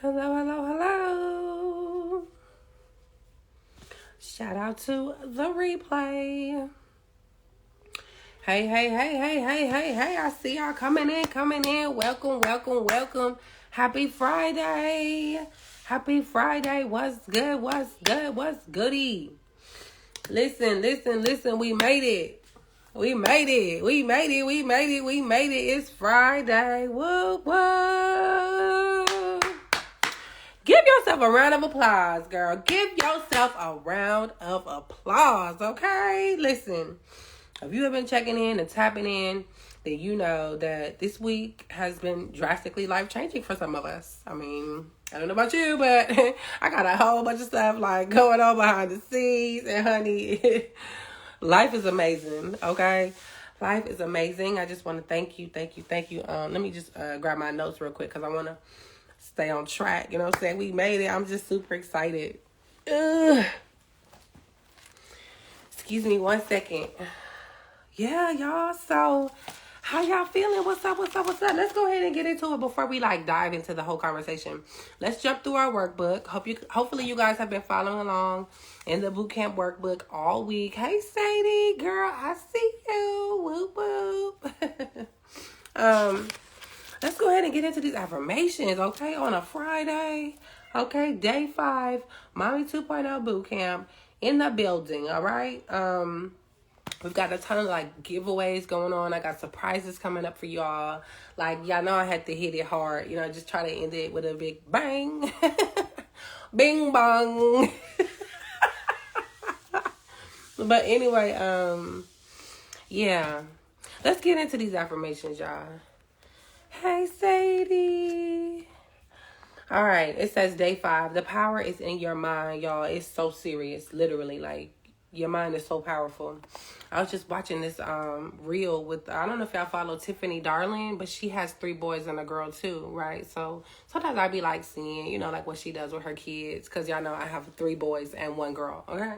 Hello, hello, hello. Shout out to the replay. Hey, hey, hey, hey, hey, hey, hey. I see y'all coming in. Welcome, welcome, welcome. Happy Friday. Happy Friday. What's good? What's good? What's goody? Listen. We made it. We made it. It's Friday. Whoop, whoop. Give yourself a round of applause, girl. Give yourself a round of applause, okay? Listen, if you have been checking in and tapping in, then you know that this week has been drastically life-changing for some of us. I mean, I don't know about you, but I got a whole bunch of stuff like going on behind the scenes. And honey, life is amazing, okay? Life is amazing. I just want to thank you. Let me just grab my notes real quick because I want to stay on track. You know what I'm saying? We made it. I'm just super excited. Ugh. Excuse me 1 second. Yeah, y'all. So, how y'all feeling? What's up? Let's go ahead and get into it before we dive into the whole conversation. Let's jump through our workbook. Hopefully you guys have been following along in the bootcamp workbook all week. Hey, Sadie, girl, I see you. Whoop whoop. Let's go ahead and get into these affirmations, okay? On a Friday, okay? Day 5, Mommy 2.0 Bootcamp in the building, all right? We've got a ton of giveaways going on. I got surprises coming up for y'all. Y'all know I had to hit it hard. You know, just try to end it with a big bang. Bing bong. But anyway, yeah. Let's get into these affirmations, y'all. Hey, Sadie. All right. It says day 5. The power is in your mind, y'all. It's so serious. Literally, your mind is so powerful. I was just watching this reel with, I don't know if y'all follow Tiffany Darling, but she has 3 boys and a girl too, right? So sometimes I be seeing, what she does with her kids. Because y'all know I have 3 boys and 1 girl, okay?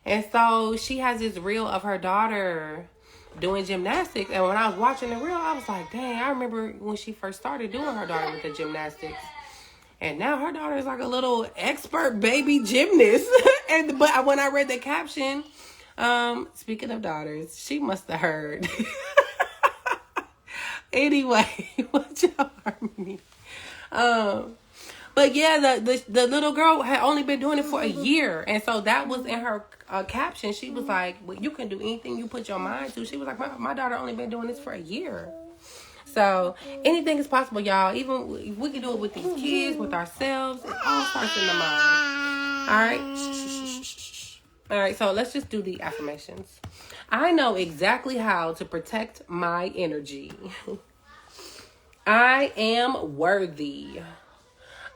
And so she has this reel of her daughter doing gymnastics. And when I was watching the reel, I was like, dang, I remember when she first started doing her daughter with the gymnastics. And now her daughter is like a little expert baby gymnast. But when I read the caption, speaking of daughters, she must have heard. Anyway, what y'all heard me? But yeah, the little girl had only been doing it for a year. And so that was in her caption. She was like, well, you can do anything you put your mind to. She was like, my daughter only been doing this for a year. So anything is possible, y'all. Even we can do it with these kids, with ourselves. It all starts in the mind. All right? All right, so let's just do the affirmations. I know exactly how to protect my energy. I am worthy.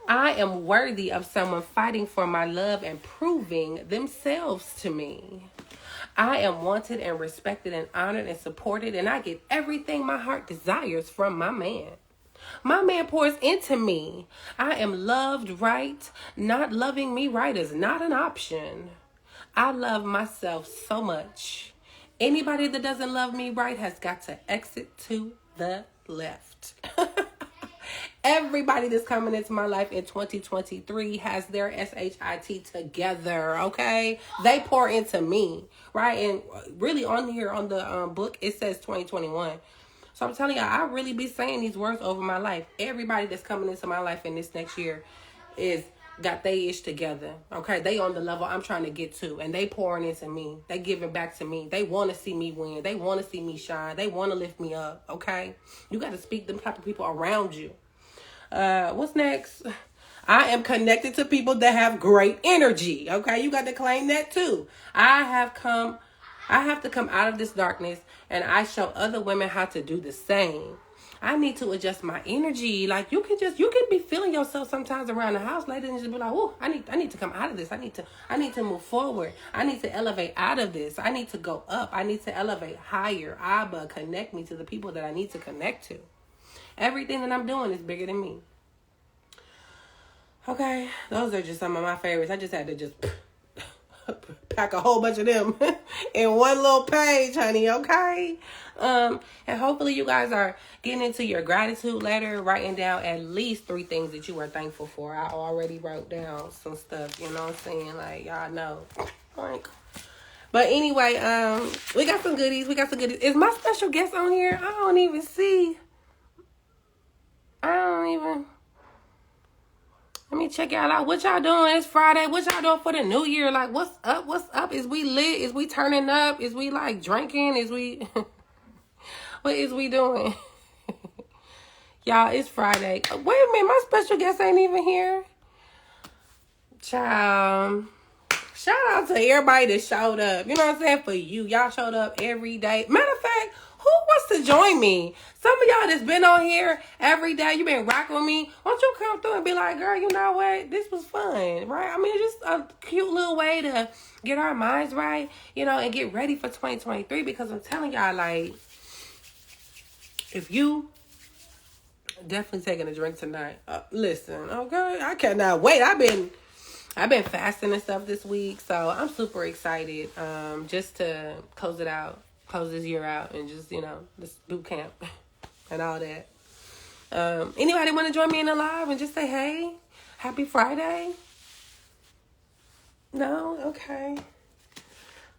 I am worthy of someone fighting for my love and proving themselves to me. I am wanted and respected and honored and supported, and I get everything my heart desires from my man. My man pours into me. I am loved right. Not loving me right is not an option. I love myself so much. Anybody that doesn't love me right has got to exit to the left. Everybody that's coming into my life in 2023 has their SHIT together, okay? They pour into me, right? And really on here on the book, it says 2021. So I'm telling y'all, I really be saying these words over my life. Everybody that's coming into my life in this next year is got they ish together, okay? They on the level I'm trying to get to, and they pouring into me. They giving back to me. They want to see me win. They want to see me shine. They want to lift me up, okay? You got to speak them type of people around you. What's next? I am connected to people that have great energy. Okay, you got to claim that too. I have to come out of this darkness, and I show other women how to do the same. I need to adjust my energy. You can be feeling yourself sometimes around the house, ladies, and just be like, "Oh, I need to come out of this. I need to move forward. I need to elevate out of this. I need to go up. I need to elevate higher. Abba, connect me to the people that I need to connect to. Everything that I'm doing is bigger than me." Okay, those are just some of my favorites. I just had to pack a whole bunch of them in one little page, honey, okay? And hopefully you guys are getting into your gratitude letter, writing down at least 3 things that you are thankful for. I already wrote down some stuff, you know what I'm saying? Like, y'all know. Like, but anyway, we got some goodies. Is my special guest on here? I don't even see. Let me check y'all out. What y'all doing? It's Friday. What y'all doing for the new year? Like, what's up? What's up? Is we lit? Is we turning up? Is we like drinking? Is we... What is we doing? Y'all, it's Friday. Wait a minute. My special guest ain't even here. Child. Shout out to everybody that showed up. You know what I'm saying? For you. Y'all showed up every day. Matter of fact, who wants to join me? Some of y'all that's been on here every day, you been rocking with me. Why don't you come through and be like, girl, you know what? This was fun, right? I mean, it's just a cute little way to get our minds right, you know, and get ready for 2023. Because I'm telling y'all, like, if you definitely taking a drink tonight, listen, okay? I cannot wait. I've been fasting and stuff this week, so I'm super excited just to close this year out, and just, you know, this boot camp and all that. Anybody want to join me in the live and just say, hey, happy Friday? No? Okay.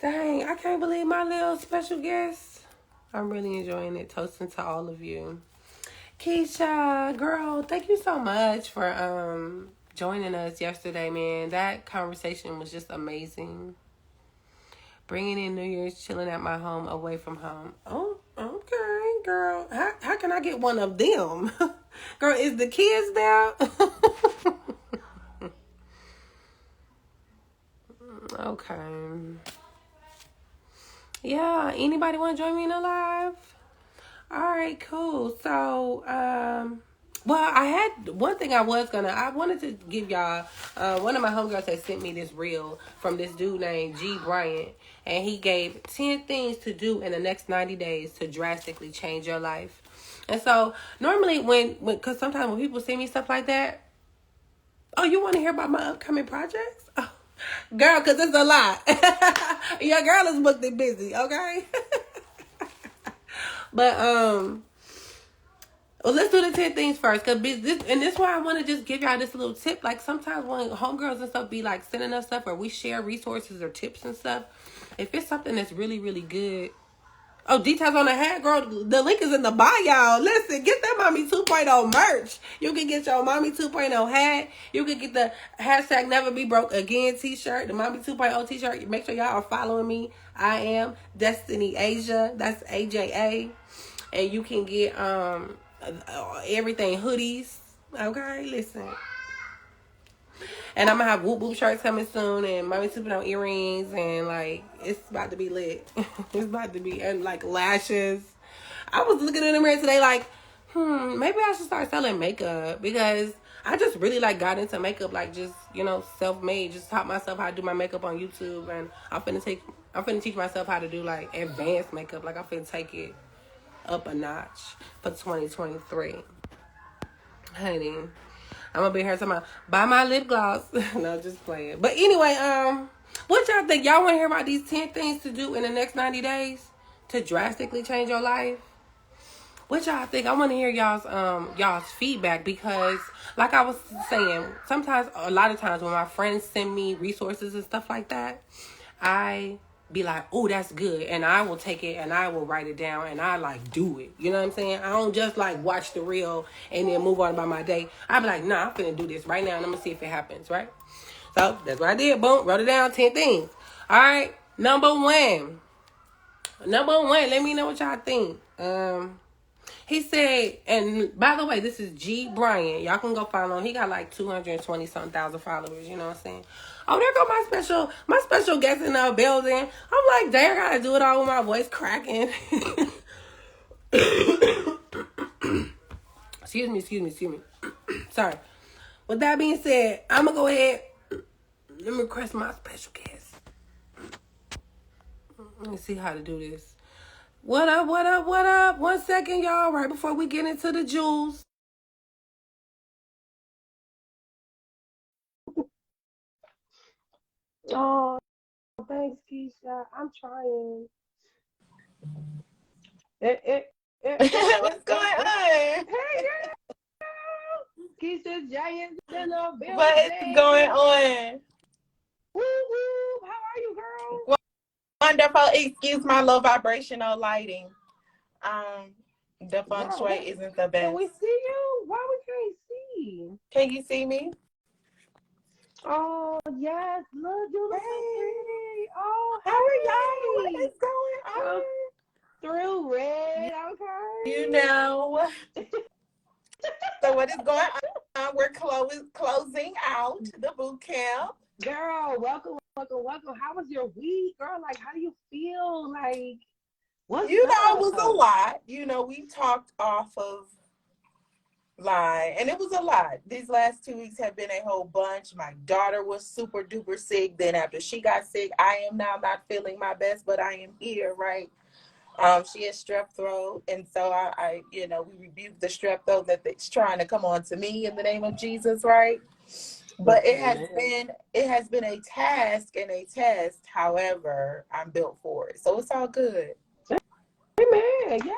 Dang, I can't believe my little special guest. I'm really enjoying it. Toasting to all of you. Keisha, girl, thank you so much for joining us yesterday, man. That conversation was just amazing. Bringing in New Year's, chilling at my home, away from home. Oh, okay, girl. How can I get one of them? Girl, is the kids there? Okay. Yeah, anybody want to join me in the live? All right, cool. So, well, I had one thing I wanted to give y'all, one of my homegirls had sent me this reel from this dude named G. Bryant, and he gave 10 things to do in the next 90 days to drastically change your life. And so, normally because sometimes when people send me stuff like that, oh, you want to hear about my upcoming projects? Oh, girl, because it's a lot. Your girl is booked and busy, okay? But, well, let's do the 10 things first. And this is why I want to just give y'all this little tip. Like, sometimes when homegirls and stuff be, like, sending us stuff, or we share resources or tips and stuff, if it's something that's really, really good. Oh, details on the hat, girl. The link is in the bio. Listen, get that Mommy 2.0 merch. You can get your Mommy 2.0 hat. You can get the hashtag Never Be Broke Again t-shirt, the Mommy 2.0 t-shirt. Make sure y'all are following me. I am Destiny Asia. That's AJA. And you can get everything, hoodies. Okay, listen. And I'm gonna have Whoop Whoop shirts coming soon, and Mommy 2.0 earrings, and like, it's about to be lit. It's about to be, and like lashes. I was looking in the mirror today like, maybe I should start selling makeup, because I just really like got into makeup, like just, you know, self-made. Just taught myself how to do my makeup on YouTube, and I'm finna teach myself how to do like advanced makeup. Like, I'm finna take it up a notch for 2023. Honey, I'm gonna be here talking about buy my lip gloss. No, just playing. But anyway, what y'all think? Y'all want to hear about these 10 things to do in the next 90 days to drastically change your life? What y'all think? I want to hear y'all's feedback, because like I was saying, sometimes, a lot of times when my friends send me resources and stuff like that, I be like, oh, that's good, and I will take it and I will write it down and I like do it. You know what I'm saying? I don't just like watch the reel and then move on about my day. I be like, nah, I'm finna do this right now and I'm gonna see if it happens, right? So that's what I did. Boom, wrote it down. 10 things. All right, number one. Let me know what y'all think. He said, and by the way, this is G. Bryant. Y'all can go follow him. He got like 220 something thousand followers. You know what I'm saying? Oh, there go my special guest in the building. I'm like, dang, I gotta do it all with my voice cracking. Excuse me. Sorry. With that being said, I'm gonna go ahead. Let me request my special guest. Let me see how to do this. What up? 1 second, y'all, right before we get into the jewels. Oh. thanks, Keisha. I'm trying. What's going on? Hey, girl. Keisha Giants in the What's going building. on? Woo woo. How are you, girl? Wonderful. Excuse my low vibrational lighting. Um, the feng Girl, shui isn't the can best. we see you? Why we can't see? Can you see me? Oh yes, look, you look so Hey, pretty. Oh how are y'all? What hey, is going come on? through red. You Okay. know. So what is going on? We're closing out the boot camp. Girl, welcome, welcome, welcome. How was your week, girl? Like, how do you feel? Like, what's It was a up? lot. We talked off of line, and it was a lot. These last 2 weeks have been a whole bunch. My daughter was super duper sick. Then after she got sick, I am now not feeling my best, but I am here, right? She has strep throat, and so we rebuked the strep throat that's trying to come on to me in the name of Jesus, right? But Amen. it has been a task and a test. However, I'm built for it, so it's all good. Amen. Yes.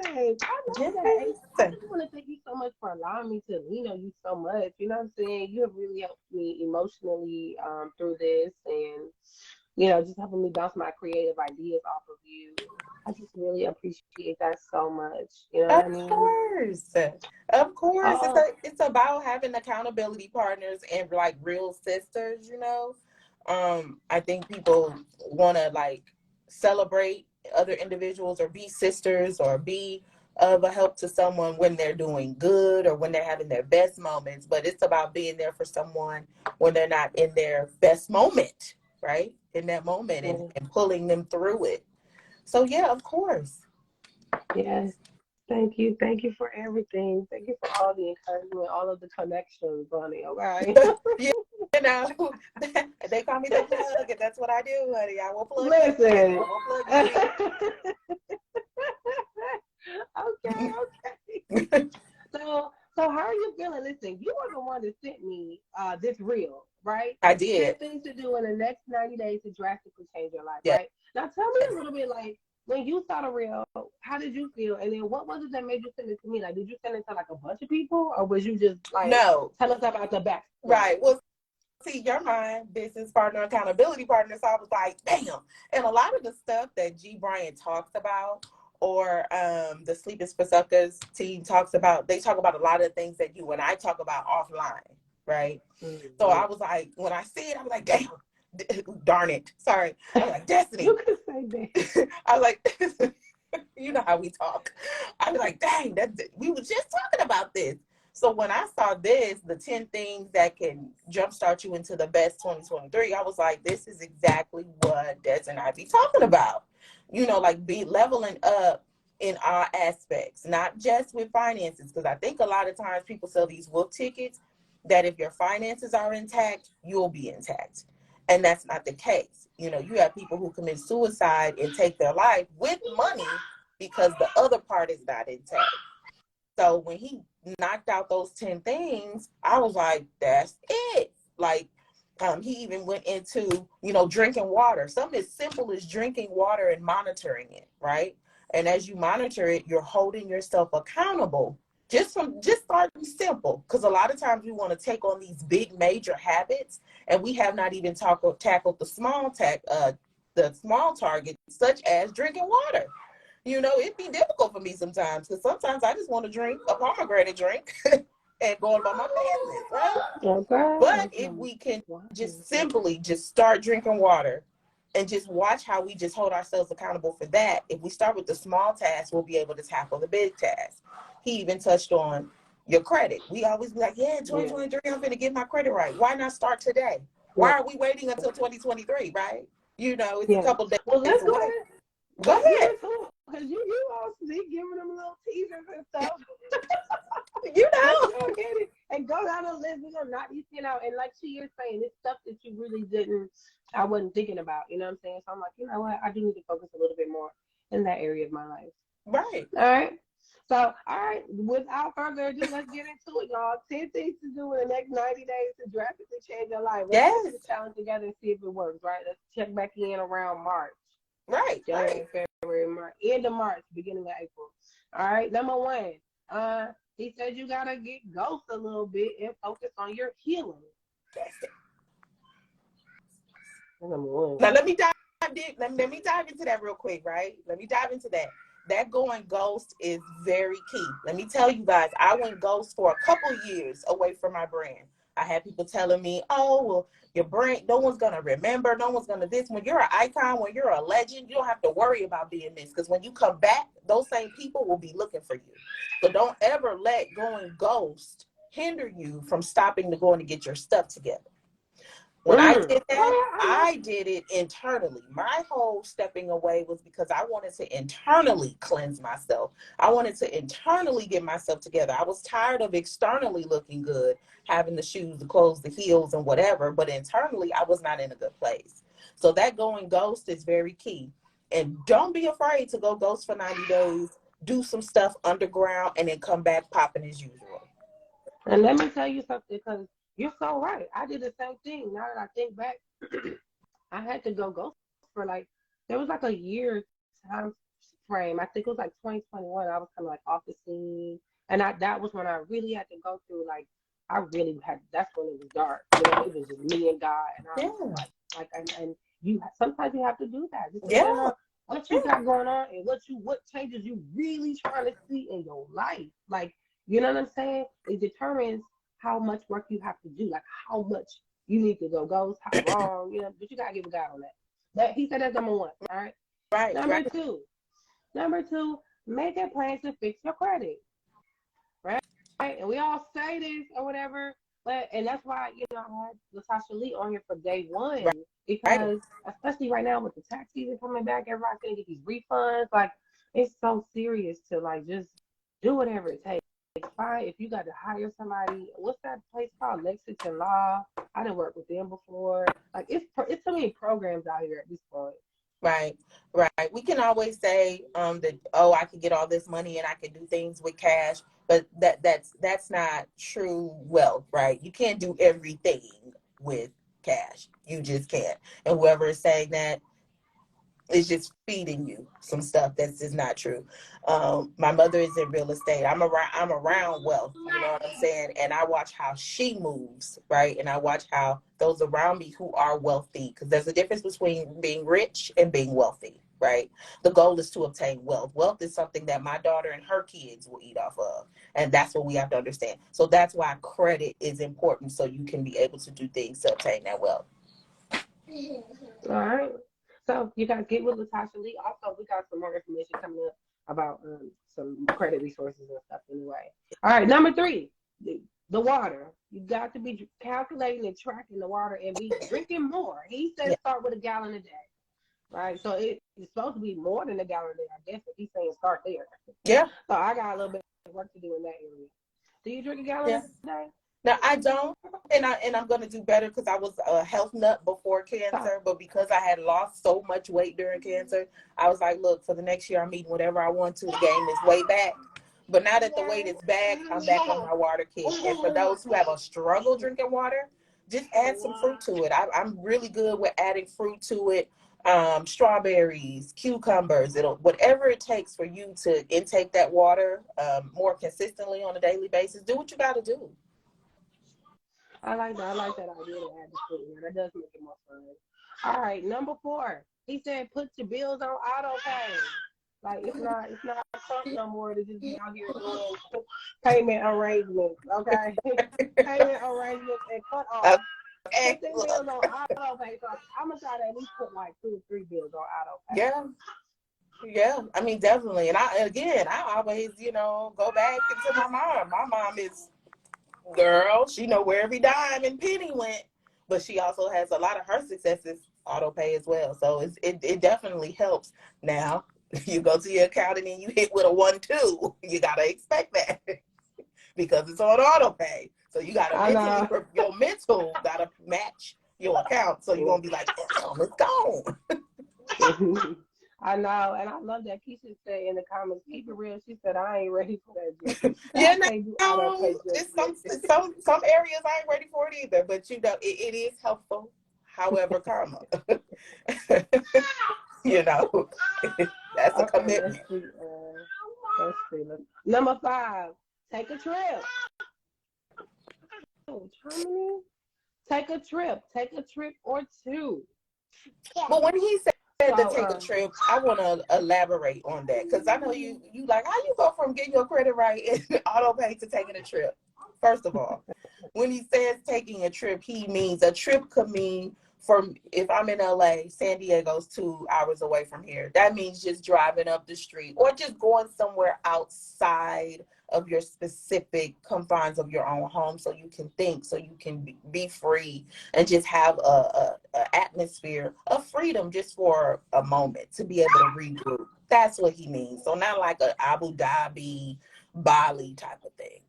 I love that. And I Yes. just want to thank you so much for allowing me to lean on you so much. You know what I'm saying? You have really helped me emotionally through this and, just helping me bounce my creative ideas off of you. I just really appreciate that so much. You know what Of I mean? course. Of course. Oh, It's about having accountability partners and like real sisters. I think people wanna like celebrate other individuals or be sisters or be of a help to someone when they're doing good or when they're having their best moments. But it's about being there for someone when they're not in their best moment, right? In that moment yeah. and pulling them through it. So yeah, of course. Yes. Thank you. Thank you for everything. Thank you for all the encouragement, all of the connections, honey. Okay. Yeah, you know, they call me the plug, and that's what I do, honey. I will plug you in. Listen. I will plug you Okay, in. okay. So how are you feeling? Listen, you are the one that sent me this reel, right? I 10 did. things to do in the next 90 days to drastically change your life, Yes. right? Now tell me a little bit like when you saw the reel, how did you feel? And then what was it that made you send it to me? Like did you send it to like a bunch of people or was you just like No. tell us about the Right. backstory? Well, see, you're my business partner, accountability partner. So I was like, damn. And a lot of the stuff that G. Bryant talks about, or the Sleep is for Suckers team talks about, they talk about a lot of things that you and I talk about offline, right? So Mm-hmm. I was like, when I see it, I was like, damn, darn it. Sorry. I was like, Destiny. You could say that. I was like, you know how we talk. I was like, dang, we were just talking about this. So when I saw this, the 10 things that can jumpstart you into the best 2023, I was like, this is exactly what Des and I be talking about. Like be leveling up in all aspects, not just with finances. Because I think a lot of times people sell these wolf tickets that if your finances are intact, you'll be intact. And that's not the case. You have people who commit suicide and take their life with money because the other part is not intact. So when he knocked out those 10 things, I was like, that's it. Like, he even went into, drinking water. Something as simple as drinking water and monitoring it, right? And as you monitor it, you're holding yourself accountable. Just starting simple, because a lot of times we want to take on these big major habits, and we have not even tackled the small targets, such as drinking water. It'd be difficult for me sometimes because sometimes I just want to drink a pomegranate drink and go about my business, right? But Okay. if we can Wow. just simply just start drinking water and just watch how we just hold ourselves accountable for that. If we start with the small tasks, we'll be able to tackle the big tasks. He even touched on your credit. We always be like, yeah, Yeah. 2023, I'm going to get my credit right. Why not start today? Why Yeah. are we waiting until 2023, right? It's a Yeah. couple Well, days let's go away. ahead. Go Let's get ahead. into it because you all see giving them little teasers and stuff. You Let's know. go ahead and go down the list. We're gonna not, and like she is saying, it's stuff that you really didn't, I wasn't thinking about. You know what I'm saying? So I'm like, you know what? I do need to focus a little bit more in that area of my life. Right. All right. So, all right, without further ado, let's get into it, y'all. 10 things to do in the next 90 days to drastically change your life. Let's get Yes. this challenge together and see if it works, right? Let's check back in around March. Right. January, February, March, end of March, beginning of April. All right, number one. He said you gotta get ghost a little bit and focus on your healing. That's it. Number one. Now let me dive let me dive into that real quick, right? Let me dive into that. That going ghost is very key. Let me tell you guys, I went ghost for a couple years away from my brand. I had people telling me, oh, well, your brand, no one's going to remember. No one's going to this. When you're an icon, when you're a legend, you don't have to worry about being missed. Because when you come back, those same people will be looking for you. So don't ever let going ghost hinder you from stopping to going to get your stuff together. When I did that, I did it internally. My whole stepping away was because I wanted to internally cleanse myself. I wanted to internally get myself together. I was tired of externally looking good, having the shoes, the clothes, the heels, and whatever. But internally, I was not in a good place. So that going ghost is very key. And don't be afraid to go ghost for 90 days, do some stuff underground, and then come back popping as usual. And let me tell you something, because you're so right. I did the same thing. Now that I think back, I had to go ghost for like, there was like a year time frame. I think it was like 2021. I was kind of like off the scene. And that was when I really had to go through, like, I really had, that's when it was dark. You know, it was just me and God. And I was and you, sometimes you have to do that. Just depending on what you got going on and what changes you really trying to see in your life. Like, you know what I'm saying? It determines how much work you have to do, like how much you need to go ghost, how long, you know, but you gotta give a God on that. That he said that's number one. All right. Right. Number two, make a plan to fix your credit. Right? And we all say this or whatever, but and that's why, you know, I had Latasha Lee on here for day one. Right. Because especially right now with the tax season coming back, everybody's gonna get these refunds. Like, it's so serious to like just do whatever it takes. Fine, if you got to hire somebody, what's that place called? Lexington Law. I didn't work with them before. Like, it's so many programs out here at this point. Right. We can always say that, oh, I could get all this money and I can do things with cash, but that's not true wealth, right? You can't do everything with cash. You just can't. And whoever is saying that is just feeding you some stuff that's just not true. My mother is in real estate. I'm around wealth, you know what I'm saying? And I watch how she moves, right? And I watch how those around me who are wealthy, because there's a difference between being rich and being wealthy, right? The goal is to obtain wealth. Wealth is something that my daughter and her kids will eat off of. And that's what we have to understand. So that's why credit is important, so you can be able to do things to obtain that wealth. All right. So you guys get with Latasha Lee. Also, we got some more information coming up about some credit resources and stuff anyway. All right, number three, the water. You got to be calculating and tracking the water and be drinking more. He said start with a gallon a day. Right? So it's supposed to be more than a gallon a day, I guess, if he's saying start there. Yeah. So I got a little bit of work to do in that area. Do you drink a gallon a day? No, I don't, and I'm going to do better because I was a health nut before cancer, but because I had lost so much weight during cancer, I was like, look, for the next year, I'm eating whatever I want to gain this weight back. But now that the weight is back, I'm back on my water kick. And for those who have a struggle drinking water, just add some fruit to it. I'm really good with adding fruit to it. Strawberries, cucumbers, whatever it takes for you to intake that water more consistently on a daily basis. Do what you got to do. I like that. I like that idea to add the fruit in. That does make it more fun. All right, number 4. He said put your bills on auto pay. Like, it's not Trump no more to just be out here doing payment arrangements. Okay, payment arrangements and cut off. Put them bills on auto pay. So I'm gonna try to at least put like 2 or 3 bills on auto pay. Yeah. I mean, definitely. And I always, go back into my mom. My mom is. Girl, she know where every dime and penny went, but she also has a lot of her successes auto pay as well. So it definitely helps. Now you go to your accountant and you hit with a 1-2, you gotta expect that because it's on auto pay. So you gotta your mental gotta match your account. So you're gonna be like, damn, it's gone. I know, and I love that Keisha said in the comments, keep it real. She said, I ain't ready for that judgment. You I can't do auto pay it's judgment. some areas I ain't ready for it either, but it is helpful. However, karma, you know, that's a Okay, let's commitment. see. Let's see. Number 5, take a trip. Oh, Germany. Take a trip or two. But when he said to So, take a trip, I want to elaborate on that because I know you like how you go from getting your credit right and auto pay to taking a trip. First of all, when he says taking a trip, he means a trip could mean from if I'm in LA, San Diego's 2 hours away from here. That means just driving up the street or just going somewhere outside of your specific confines of your own home so you can think, so you can be free and just have a atmosphere of freedom just for a moment to be able to regroup. That's what he means. So not like a Abu Dhabi, Bali type of thing.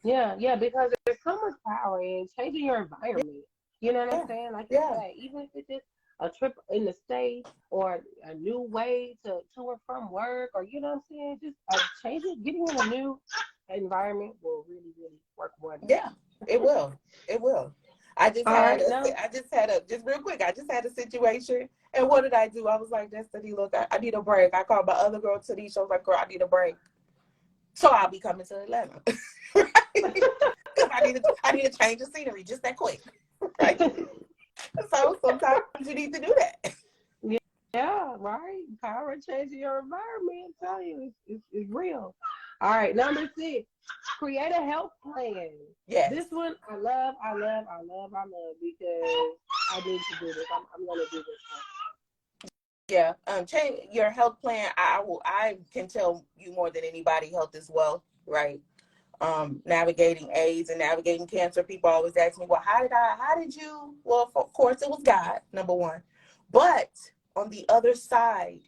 yeah, because there's so much power in changing your environment. You know what I'm Yeah, saying? Like you yeah, said, even if it's just a trip in the state or a new way to or from work, or you know what I'm saying, just changing, getting in a new environment will really, really work wonders. yeah. It will. It will. I just All had right, a, now. I just had a, just real quick, I just had a situation. And what did I do? I was like, Destiny, look, I need a break. I called my other girl to these. I was like, girl, I need a break. So I'll be coming to Atlanta. Right? Because I need to change the scenery just that quick. Right? So sometimes you need to do that. Yeah, right. Power changing your environment. I tell you, it's real. All right, number 6, create a health plan. Yes. This one I love because I need to do this. I'm gonna do this Yeah. Change your health plan. I can tell you more than anybody, health is wealth, right? Navigating AIDS and navigating cancer. People always ask me, well, how did you, well, of course it was God, number one. But on the other side,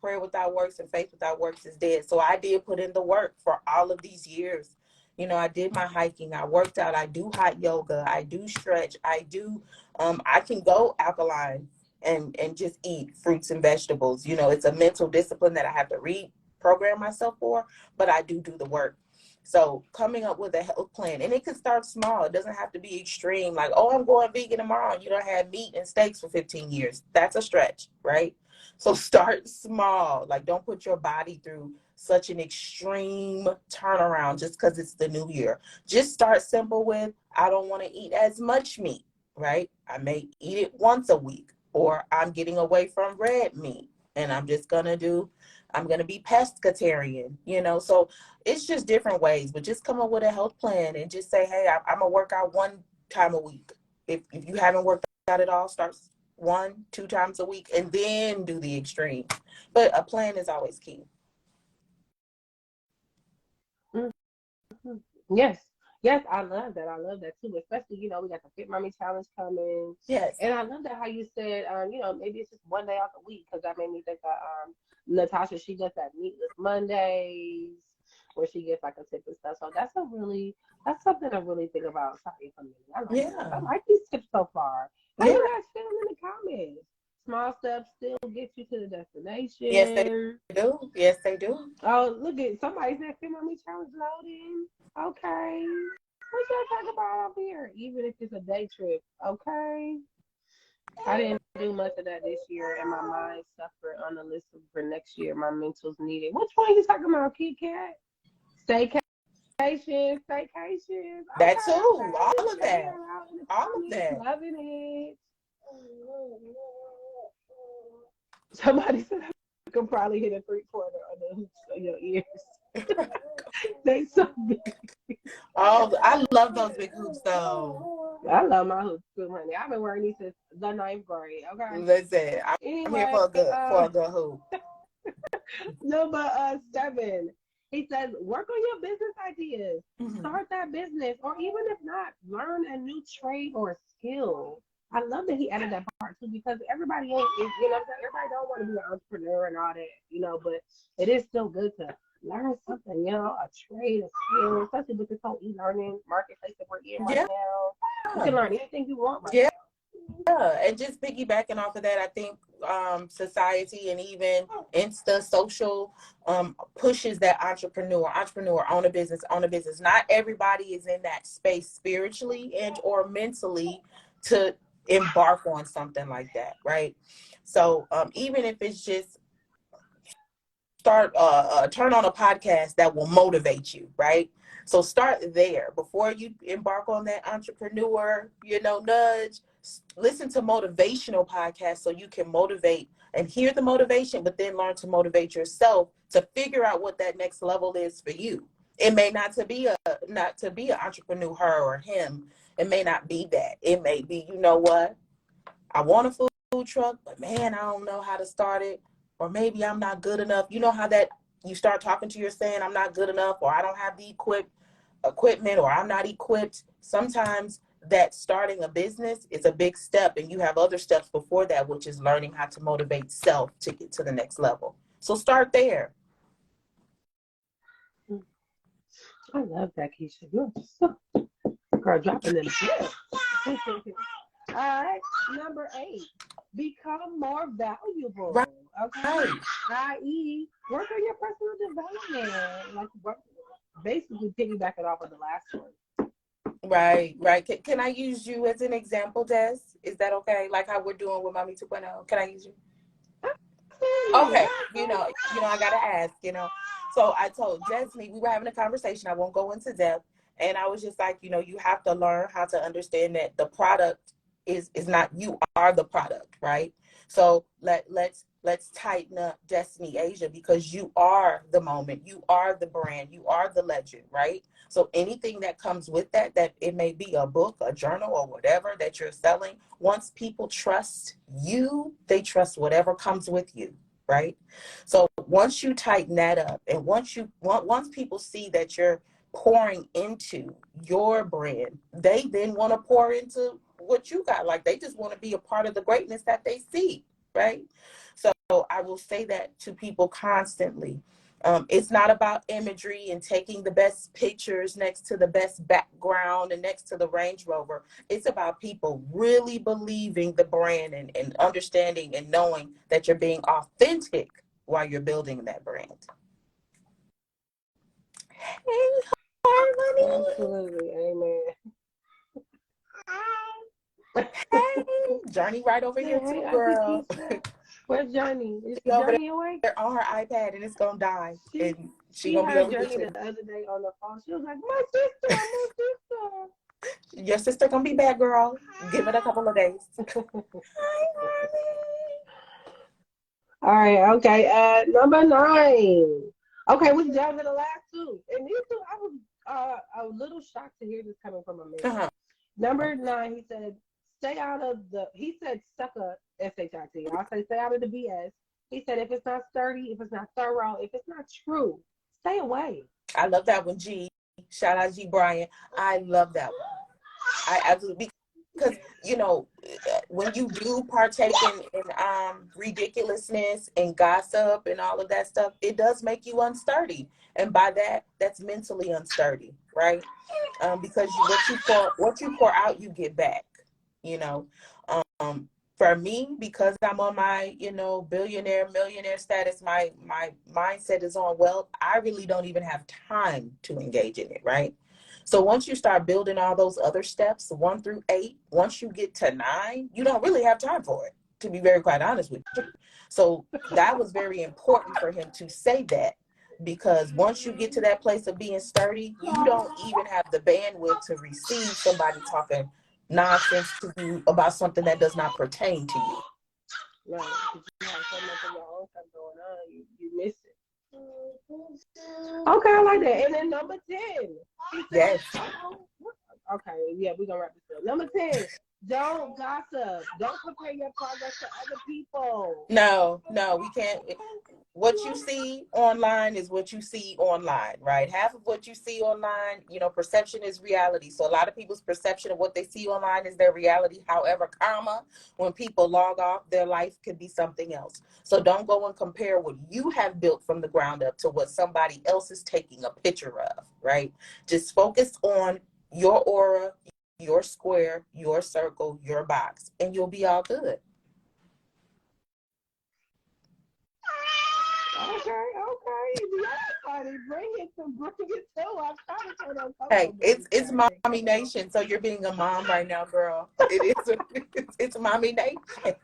prayer without works and faith without works is dead. So I did put in the work for all of these years. I did my hiking. I worked out. I do hot yoga. I do stretch. I can go alkaline and just eat fruits and vegetables. It's a mental discipline that I have to reprogram myself for, but I do the work. So coming up with a health plan, and it can start small. It doesn't have to be extreme. Like, oh, I'm going vegan tomorrow. You don't have meat and steaks for 15 years. That's a stretch, right? So start small. Like, don't put your body through such an extreme turnaround just because it's the new year. Just start simple with, I don't want to eat as much meat, right? I may eat it once a week, or I'm getting away from red meat and I'm going to be pescatarian. So it's just different ways, but just come up with a health plan and just say, hey, I'm gonna work out 1 time a week. If you haven't worked out at all, start 1-2 times a week and then do the extreme. But a plan is always key. one. Yes. Yes, I love that. I love that too. Especially, we got the Fit Mommy Challenge coming. Yes. And I love that how you said, maybe it's just one day out the week because that made me think of Natasha, she does that meatless Mondays where she gets like a tip and stuff. So that's something to really think about. Sorry for me. I like this. Yeah. I like these tips so far. How Yeah. you guys feeling in the comments? Small steps still get you to the Yes, they destination. do. Yes, they do. Oh, look at somebody said Fit Mommy Challenge loading. Okay. What y'all talk about over here? Even if it's a day trip. Okay. I didn't do much of that this year, and my mind suffered on the list for next year. My mentals needed. Which one you talking about, Kit Kat? Staycations. That Okay, too. All of Share that. that out in the All of comments. that. Loving it. Somebody said I could probably hit a 3/4 on the hoops of your ears. They so big. Oh, I love those big hoops though. I love my hoops too, honey. I've been wearing these since the ninth grade. Okay. Listen, I'm here Anyway, for a good hoop. number 7. He says, work on your business ideas. Mm-hmm. Start that business, or even if not, learn a new trade or skill. I love that he added that part too because everybody ain't, everybody don't want to be an entrepreneur and all that, but it is still good to learn something, a trade, a skill, especially with this whole e-learning marketplace that we're in right Yeah. now. You can learn anything you want right Yeah. now. Yeah, and just piggybacking off of that, I think society and even Insta social pushes that entrepreneur, own a business. Not everybody is in that space spiritually and or mentally to embark on something like that, right? So even if it's just turn on a podcast that will motivate you, right? So start there before you embark on that entrepreneur, nudge. Listen to motivational podcasts so you can motivate and hear the motivation, but then learn to motivate yourself to figure out what that next level is for you. It may not to be an entrepreneur, her or him. It may not be that. It may be, you know what? I want a food truck, but man, I don't know how to start it. Or maybe I'm not good enough. You know how that you start talking to yourself saying I'm not good enough, or I don't have the equipment, or I'm not equipped. Sometimes that starting a business is a big step, and you have other steps before that, which is learning how to motivate self to get to the next level. So start there. I love that, Keisha. You're so girl dropping them tips. All right, number 8, become more valuable. Right. Okay, i.e., work on your personal development. Like work, basically piggybacking off of the last one. Right. Can I use you as an example, Des? Is that okay? Like how we're doing with Mommy 2.0. Can I use you? Absolutely. Okay, I gotta ask, So I told Jasmine, we were having a conversation. I won't go into depth, and I was just like, you have to learn how to understand that the product is not you are the product, right? So let's tighten up Destiny Asia because you are the moment, you are the brand, you are the legend, right? So anything that comes with that it may be a book, a journal, or whatever that you're selling. Once people trust you, they trust whatever comes with you, right? So once you tighten that up, and once people see that you're pouring into your brand, they then want to pour into what you got. Like they just want to be a part of the greatness that they see, right? So I will say that to people constantly. It's not about imagery and taking the best pictures next to the best background and next to the Range Rover. It's about people really believing the brand and understanding and knowing that you're being authentic while you're building that brand. Hey, Harmony. Absolutely. Amen. Hey, Journey right over Say here hey, too, Auntie girl. Keisha. Where's Journey? Is She over Journey awake? there on her iPad and it's gonna die. She And she she gonna be heard over here Journey too. the other day on the phone. She was like, "My sister, my sister." Your sister gonna be back, girl. Give it a couple of days. Hi, All right, okay. Number 9. Okay, we down to the last two, and these two, I was a little shocked to hear this coming from a man. Harmony. Number 9, he said, "Stay out of the." He said, "Sucker shit." I'll say, "Stay out of the BS." He said, "If it's not sturdy, if it's not thorough, if it's not true, stay away." I love that one, G. Shout out G Brian. I love that one. I absolutely, because when you do partake in ridiculousness and gossip and all of that stuff, it does make you unsturdy, and by that, that's mentally unsturdy, right? Because what you pour out, you get back. You know, for me, because I'm on my billionaire millionaire status, my mindset is on wealth. I really don't even have time to engage in it, right? So once you start building all those other steps, 1 through 8, once you get to 9, you don't really have time for it, to be very quite honest with you. So that was very important for him to say that, because once you get to that place of being sturdy, you don't even have the bandwidth to receive somebody talking nonsense to you about something that does not pertain to you. Right, because you have so much of your own stuff going on, you miss it. Okay, I like that. And then number 10, he said, Yes. okay, yeah, we're gonna wrap this up. Number 10, don't gossip. Don't compare your progress to other people. No, we can't. What you see online is what you see online, right? Half of what you see online, perception is reality. So a lot of people's perception of what they see online is their reality. However, when people log off, their life could be something else. So don't go and compare what you have built from the ground up to what somebody else is taking a picture of, right? Just focus on your aura, your square, your circle, your box, and you'll be all good. Okay. Yeah, honey, bring it to. I'm trying to tell those Hey, Cocoa it's Butter mommy nation, so you're being a mom right now, girl. It is. It's mommy nation.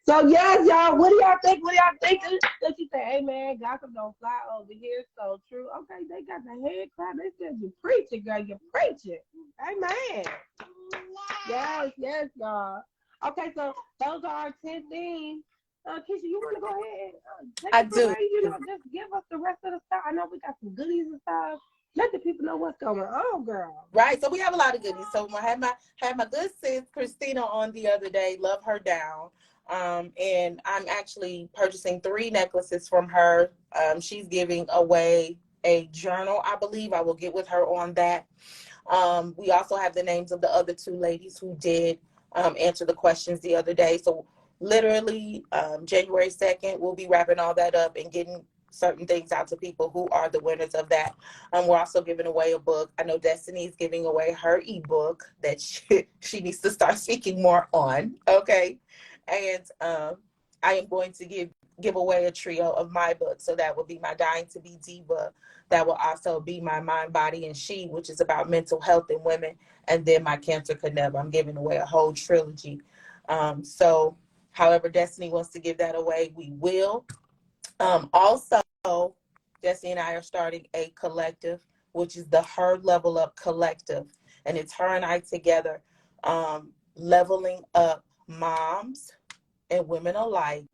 So yes, y'all, what do y'all think? What do y'all think? That she said, hey man, gossip don't fly over here. So true. Okay, they got the head clap. They said you preaching, girl. You preaching. Amen. Yes, y'all. Okay, so those are our 10 things. Keisha, you want to go ahead and take I us do. away? Just give us the rest of the stuff. I know we got some goodies and stuff. Let the people know what's going on, girl. Right. So we have a lot of goodies. So I had my good sis Christina on the other day. Love her down. And I'm actually purchasing 3 necklaces from her. She's giving away a journal, I believe. I will get with her on that. We also have the names of the other 2 ladies who did answer the questions the other day. So literally January 2nd, we'll be wrapping all that up and getting certain things out to people who are the winners of that. We're also giving away a book. I know Destiny's giving away her ebook that she needs to start speaking more on. Okay. And I am going to give away a trio of my books. So that will be my Dying to Be Diva. That will also be my Mind, Body, and She, which is about mental health in women. And then my Cancer Could Never. I'm giving away a whole trilogy. So however Destiny wants to give that away, we will. Also, Jesse and I are starting a collective, which is the Her Level Up Collective. And it's her and I together leveling up moms and women alike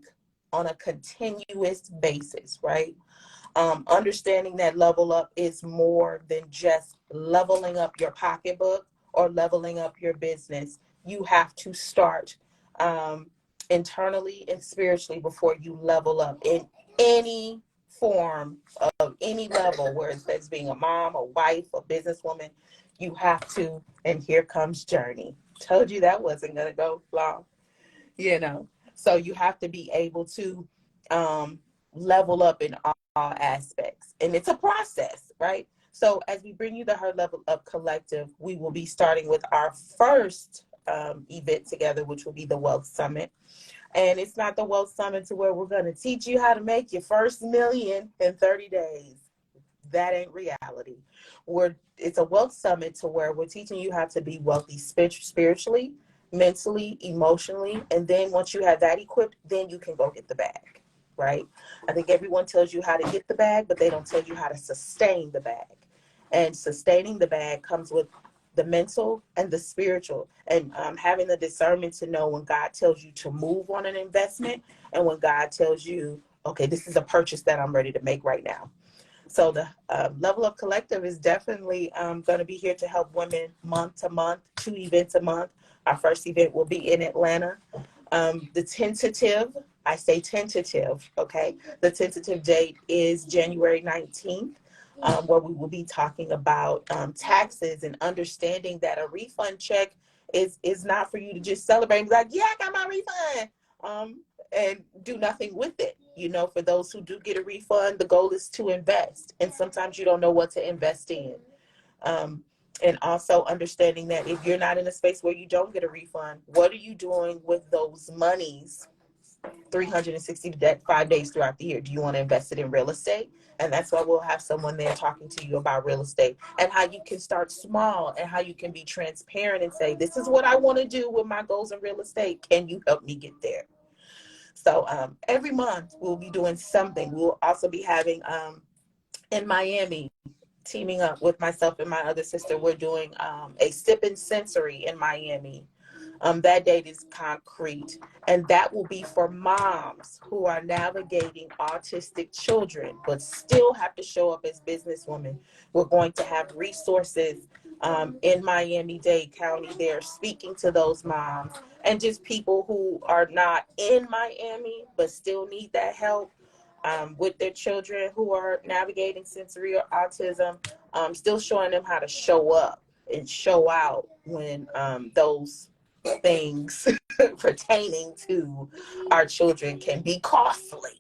on a continuous basis, right? Understanding that level up is more than just leveling up your pocketbook or leveling up your business. You have to start um, internally and spiritually before you level up in any form of any level, where it's being a mom, a wife, a businesswoman. You have to, and here comes Journey. Told you that wasn't going to go long, you know. So you have to be able to level up in all aspects. And it's a process, right? So as we bring you the Her Level Up Collective, we will be starting with our first event together, which will be the Wealth Summit. And it's not the Wealth Summit to where we're going to teach you how to make your first million in 30 days. That ain't reality. It's a wealth summit to where we're teaching you how to be wealthy spiritually, mentally, emotionally, and then once you have that equipped, then you can go get the bag, right? I think everyone tells you how to get the bag, but they don't tell you how to sustain the bag. And sustaining the bag comes with the mental and the spiritual, and having the discernment to know when God tells you to move on an investment and when God tells you, okay, this is a purchase that I'm ready to make right now. So the Level Up Collective is definitely going to be here to help women month to month, 2 events a month. Our first event will be in Atlanta. The tentative, I say tentative, okay? The tentative date is January 19th, where we will be talking about taxes and understanding that a refund check is not for you to just celebrate and be like, yeah, I got my refund. And do nothing with it. You know, for those who do get a refund, the goal is to invest. And sometimes you don't know what to invest in. Um, and also understanding that if you're not in a space where you don't get a refund, what are you doing with those monies 365 days throughout the year? Do you want to invest it in real estate? And that's why we'll have someone there talking to you about real estate and how you can start small and how you can be transparent and say, this is what I want to do with my goals in real estate. Can you help me get there? So every month we'll be doing something. We'll also be having in Miami, teaming up with myself and my other sister, we're doing a sip and sensory in Miami. That date is concrete, and that will be for moms who are navigating autistic children but still have to show up as businesswomen. We're going to have resources in Miami-Dade County there speaking to those moms and just people who are not in Miami but still need that help with their children who are navigating sensory or autism, still showing them how to show up and show out when those things pertaining to our children can be costly.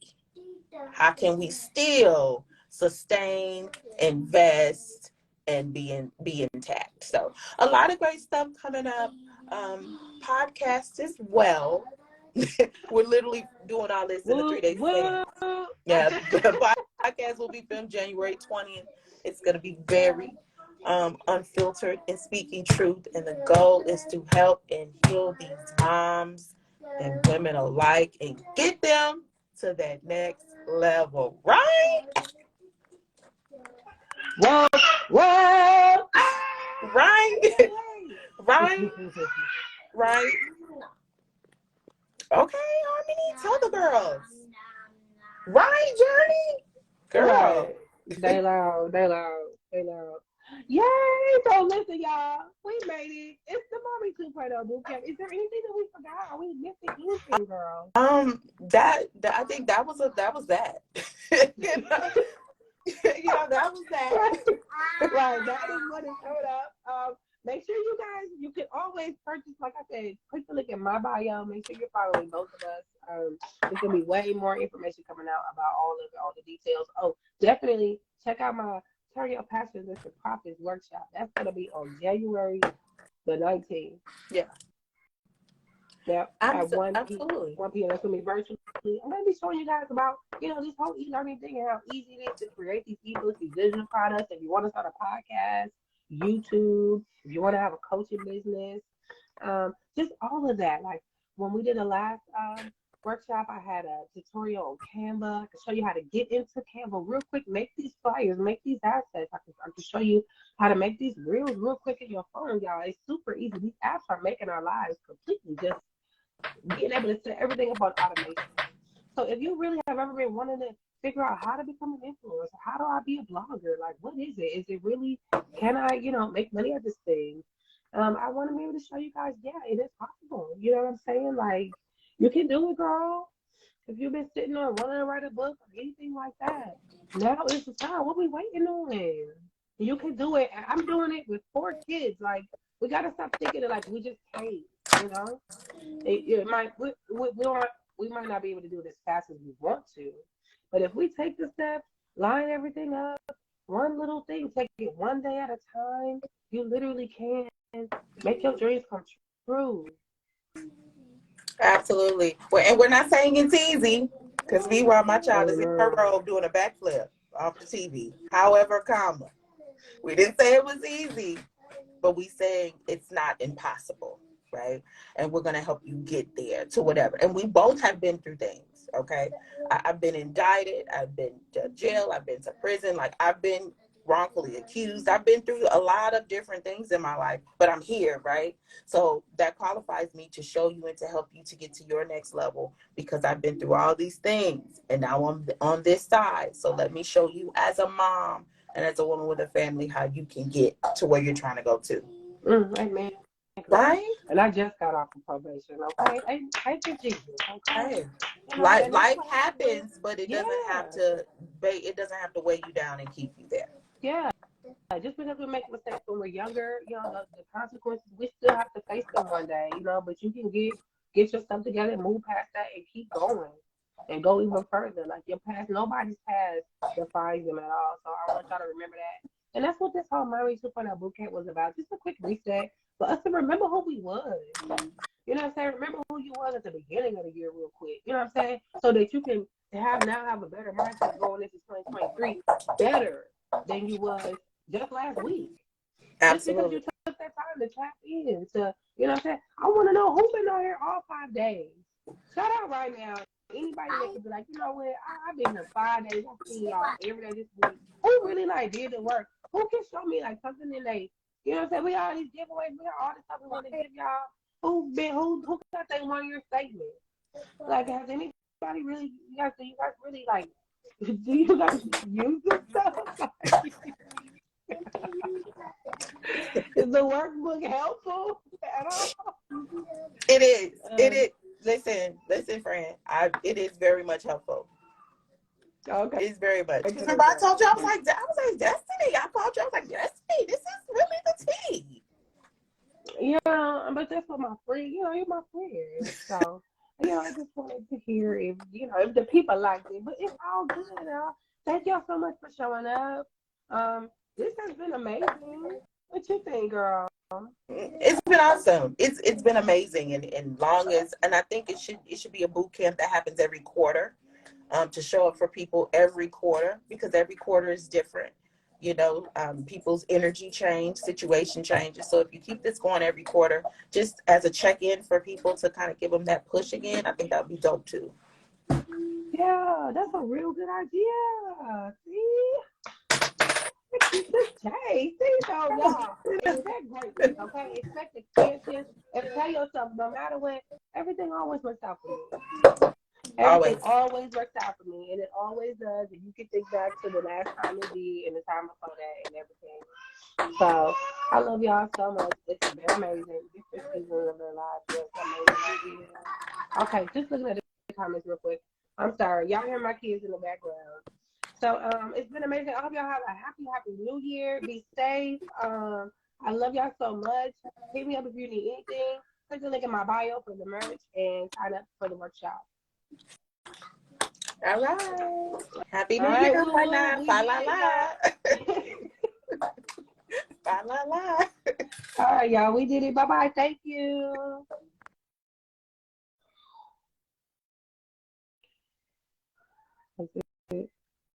How can we still sustain, invest, and be intact. So a lot of great stuff coming up. Podcasts as well. We're literally doing all this in a Woo, 3-day span. woo. Yeah, the podcast will be filmed January 20th. It's going to be very unfiltered and speaking truth. And the goal is to help and heal these moms and women alike and get them to that next level. Right? Whoa, whoa. Right? Right? Right? Okay, Harmony, tell the girls. Right, Journey? Girl. Right. They loud. Yay! So listen, y'all, we made it. It's the Mommy 2.0 Bootcamp. Is there anything that we forgot? Are we missing anything, girl? That I think that was that. you know, that was that. Right. That is what is coming up. Make sure you guys, you can always purchase, like I said, click the link in my bio. Make sure you're following both of us. There's gonna be way more information coming out about all the details. Oh, definitely check out my Turn Your Passions into Profits workshop. That's gonna be on January the 19th. Yeah. Yeah, at 1 Absolutely. 1 p.m. That's gonna be virtually. I'm gonna be showing you guys about, this whole e-learning thing and how easy it is to create these ebooks, these digital products. If you want to start a podcast, YouTube, if you want to have a coaching business, just all of that. Like when we did the last workshop, I had a tutorial on Canva. I can show you how to get into Canva real quick, make these flyers, make these assets. I can show you how to make these reels real quick in your phone, y'all. It's super easy. These apps are making our lives completely just being able to set everything up on automation. So if you really have ever been wanting to figure out how to become an influencer, how do I be a blogger? Like, what is it? Is it really, can I, make money at this thing? I want to be able to show you guys, yeah, it is possible. You know what I'm saying? Like, you can do it, girl. If you've been sitting on wanting to write a book or anything like that, now is the time. What we waiting on? You can do it. I'm doing it with 4 kids. Like, we got to stop thinking that, like, we just can't, you know? It might, we might not be able to do it as fast as we want to, but if we take the steps, line everything up, one little thing, take it one day at a time, you literally can make your dreams come true. Absolutely. And we're not saying it's easy, because meanwhile my child is in her robe doing a backflip off the TV. However, we didn't say it was easy, but we saying it's not impossible, right? And we're going to help you get there to whatever. And we both have been through things, okay? I've been indicted. I've been to jail. I've been to prison. Like, I've been wrongfully accused. I've been through a lot of different things in my life, but I'm here, right? So that qualifies me to show you and to help you to get to your next level, because I've been through all these things and now I'm on this side. So let me show you as a mom and as a woman with a family how you can get to where you're trying to go to. Amen. Right? And I just got off of probation, okay? Thank you, Jesus, okay? Life happens, but it doesn't have to weigh you down and keep you there. Yeah. Just because we make mistakes when we're younger, the consequences, we still have to face them one day, but you can get yourself together and move past that and keep going and go even further. Like, your past, nobody's past defines them at all. So I want y'all to remember that. And that's what this whole Mommy 2.0 Bootcamp was about. Just a quick reset for us to remember who we was. You know what I'm saying? Remember who you was at the beginning of the year real quick. You know what I'm saying? So that you can have a better mindset going into 2023 better than you was just last week. Absolutely. Just because you took that time to tap in to, you know what I'm saying? I want to know who's been out here all 5 days. Shout out right now. Anybody that could be like, you know what? I've been here 5 days. I've seen y'all every day this week. Who really did the work? Who can show me something in they, you know what I'm saying? We got all these giveaways. We got all this stuff we want to give y'all. Who got that 1 year statement? Like, has anybody really? Do you guys really do you guys use this stuff? Is the workbook helpful at all? It is. It is. Listen, friend. It is very much helpful. Okay. It's very much. Because remember I told you, I was like, Destiny. I called you. I was like, Destiny, this is really the tea. Yeah, but that's what my friend, you're my friend. So, I just wanted to hear if the people liked it. But it's all good. Thank y'all so much for showing up. This has been amazing. What you think, girl? It's been awesome. It's been amazing, and long as, and I think it should be a boot camp that happens every quarter, to show up for people every quarter, because every quarter is different. People's energy change, situation changes. So if you keep this going every quarter, just as a check-in for people to kind of give them that push again, I think that would be dope too. Yeah, that's a real good idea. See? Keep this taste. See, so y'all expect greatness, okay? Expect expansion and tell yourself no matter what, everything always works out for me. Everything Always. always works out for me, and it always does. And you can think back to the last time it did and the time before that and everything. So I love y'all so much. It's been amazing. Different seasons of their lives was amazing. Yeah. Okay, just looking at the comments real quick. I'm sorry. Y'all hear my kids in the background. So it's been amazing. I hope y'all have a happy new year. Be safe. I love y'all so much. Hit me up if you need anything. Click the link in my bio for the merch and sign up for the workshop. All right. Happy All New right, Year. woo Bye woo. now. We Fa did la it, la. y'all. Fa la la. All right, y'all. We did it. Bye bye. Thank you.